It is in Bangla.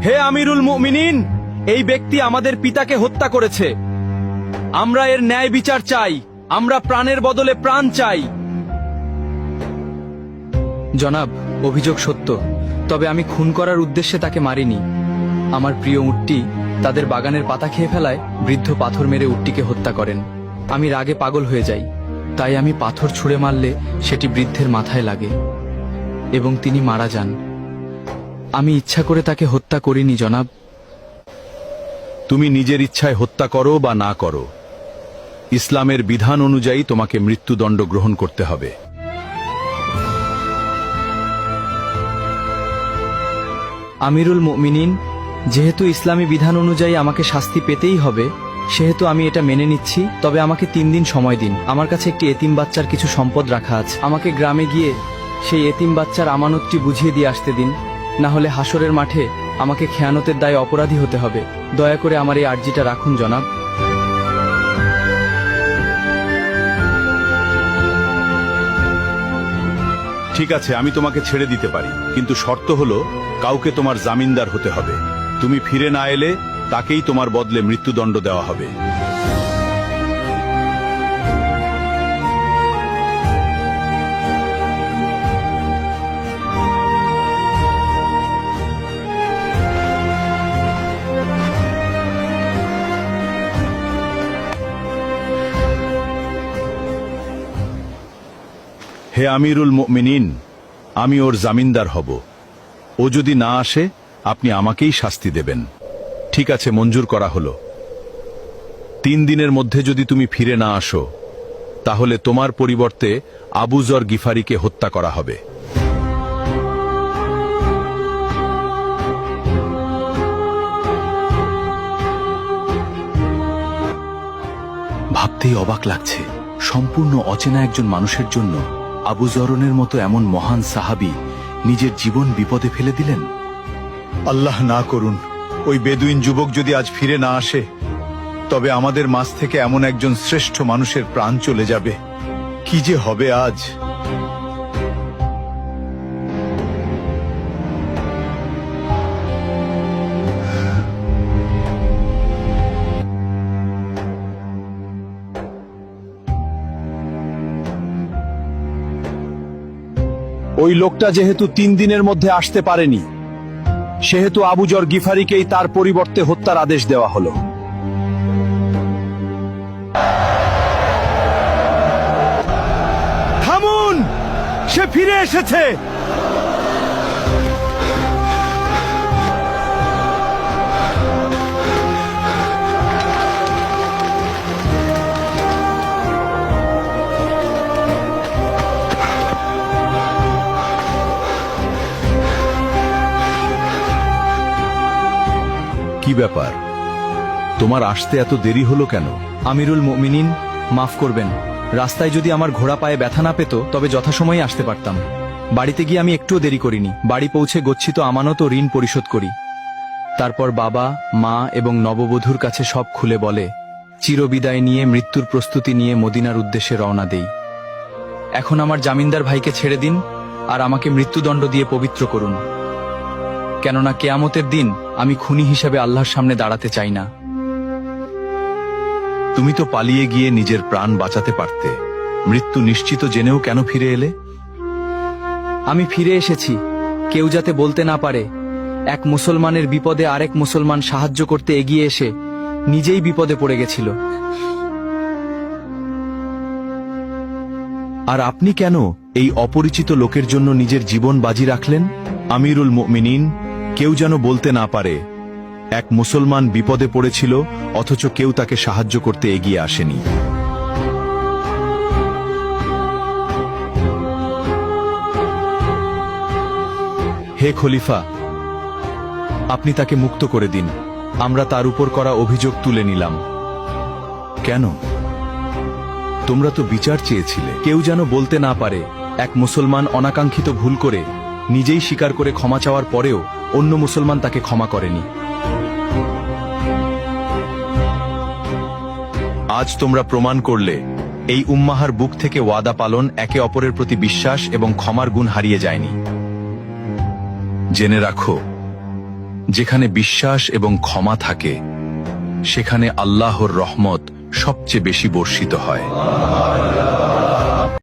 হে আমিরুল মুমিনিন, এই ব্যক্তি আমাদের পিতাকে হত্যা করেছে। আমরা এর ন্যায় বিচার চাই। আমরা প্রাণের বদলে প্রাণ চাই। জনাব, অভিযোগ সত্য, তবে আমি খুন করার উদ্দেশ্যে তাকে মারিনি। আমার প্রিয় উটটি তাদের বাগানের পাতা খেয়ে ফেলায় বৃদ্ধ পাথর মেরে উটটিকে হত্যা করেন। আমি রাগে পাগল হয়ে যাই, তাই আমি পাথর ছুঁড়ে মারলে সেটি বৃদ্ধের মাথায় লাগে এবং তিনি মারা যান। আমি ইচ্ছা করে তাকে হত্যা করিনি জনাব। তুমি নিজের ইচ্ছায় হত্যা করো বা না করো, ইসলামের বিধান অনুযায়ী তোমাকে মৃত্যুদণ্ড গ্রহণ করতে হবে। আমিরুল মুমিনিন, যেহেতু ইসলামী বিধান অনুযায়ী আমাকে শাস্তি পেতেই হবে, সেহেতু আমি এটা মেনে নিচ্ছি। তবে আমাকে 3 দিন সময় দিন। আমার কাছে একটি এতিম বাচ্চার কিছু সম্পদ রাখা আছে। আমাকে গ্রামে গিয়ে সেই এতিম বাচ্চার আমানতটি বুঝিয়ে দিয়ে আসতে দিন, না হলে হাসরের মাঠে আমাকে খেয়ানতের দায়ে অপরাধী হতে হবে। দয়া করে আমার এই আর্জিটা রাখুন জনাব। ঠিক আছে, আমি তোমাকে ছেড়ে দিতে পারি, কিন্তু শর্ত হলো কাউকে তোমার জামিনদার হতে হবে। তুমি ফিরে না এলে তাকেই তোমার বদলে মৃত্যুদণ্ড দেওয়া হবে। হে আমিরুল মুমিনিন, আমি ওর জামিনদার হব। ও যদি না আসে আপনি আমাকেই শাস্তি দেবেন। ঠিক আছে, মঞ্জুর করা হলো। 3 দিনের মধ্যে যদি তুমি ফিরে না আসো, তাহলে তোমার পরিবর্তে আবু যর গিফারিকে হত্যা করা হবে। ভাবতেই অবাক লাগছে, সম্পূর্ণ অচেনা একজন মানুষের জন্য আবু যরনের মতো এমন মহান সাহাবী নিজের জীবন বিপদে ফেলে দিলেন। আল্লাহ না করুন ওই বেদুইন যুবক যদি আজ ফিরে না আসে, তবে আমাদের মাঝ থেকে এমন একজন শ্রেষ্ঠ মানুষের প্রাণ চলে যাবে। কি যে হবে আজ। ওই লোকটা যেহেতু 3 দিনের মধ্যে আসতে পারেনি, সেহেতু আবু যর গিফারিকেই তার পরিবর্তে হত্যার আদেশ দেওয়া হলো। থামুন, সে ফিরে এসেছে। কি ব্যাপার, তোমার আসতে এত দেরি হলো কেন? আমিরুল মুমিনিন, মাফ করবেন। রাস্তায় যদি আমার ঘোড়া পায়ে ব্যথা না পেত, তবে যথাসময়ে আসতে পারতাম। বাড়িতে গিয়ে আমি একটুও দেরি করিনি। বাড়ি পৌঁছে গচ্ছিত আমানত ও ঋণ পরিশোধ করি। তারপর বাবা, মা এবং নববধূর কাছে সব খুলে বলে চিরবিদায় নিয়ে মৃত্যুর প্রস্তুতি নিয়ে মদিনার উদ্দেশ্যে রওনা দেই। এখন আমার জামিনদার ভাইকে ছেড়ে দিন আর আমাকে মৃত্যুদণ্ড দিয়ে পবিত্র করুন, কেননা কেয়ামতের দিন আমি খুনি হিসেবে আল্লাহর সামনে দাঁড়াতে চাই না। তুমি তো পালিয়ে গিয়ে নিজের প্রাণ বাঁচাতে পারতে। মৃত্যু নিশ্চিত জেনেও কেন ফিরে এলে? আমি ফিরে এসেছি কেউ যাতে বলতে না পারে এক মুসলমানের বিপদে আরেক মুসলমান সাহায্য করতে এগিয়ে এসে নিজেই বিপদে পড়ে গেছিল। আর আপনি কেন এই অপরিচিত লোকের জন্য নিজের জীবন বাজি রাখলেন? আমিরুল মুমিনিন, কেউ যেন বলতে না পারে এক মুসলমান বিপদে পড়েছিল অথচ কেউ তাকে সাহায্য করতে এগিয়ে আসেনি। হে খলিফা, আপনি তাকে মুক্ত করে দিন। আমরা তার উপর করা অভিযোগ তুলে নিলাম। কেন? তোমরা তো বিচার চেয়েছিলে। কেউ যেন বলতে না পারে এক মুসলমান অনাকাঙ্ক্ষিত ভুল করে নিজেই স্বীকার করে ক্ষমা চাওয়ার পরেও অন্য মুসলমান তাকে ক্ষমা করেনি। আজ তোমরা প্রমাণ করলে এই উম্মাহার বুক থেকে ওয়াদা পালন একে অপরের প্রতি বিশ্বাস এবং ক্ষমার গুণ হারিয়ে যায়নি। জেনে রাখো, যেখানে বিশ্বাস এবং ক্ষমা থাকে সেখানে আল্লাহর রহমত সবচেয়ে বেশি বর্ষিত হয়।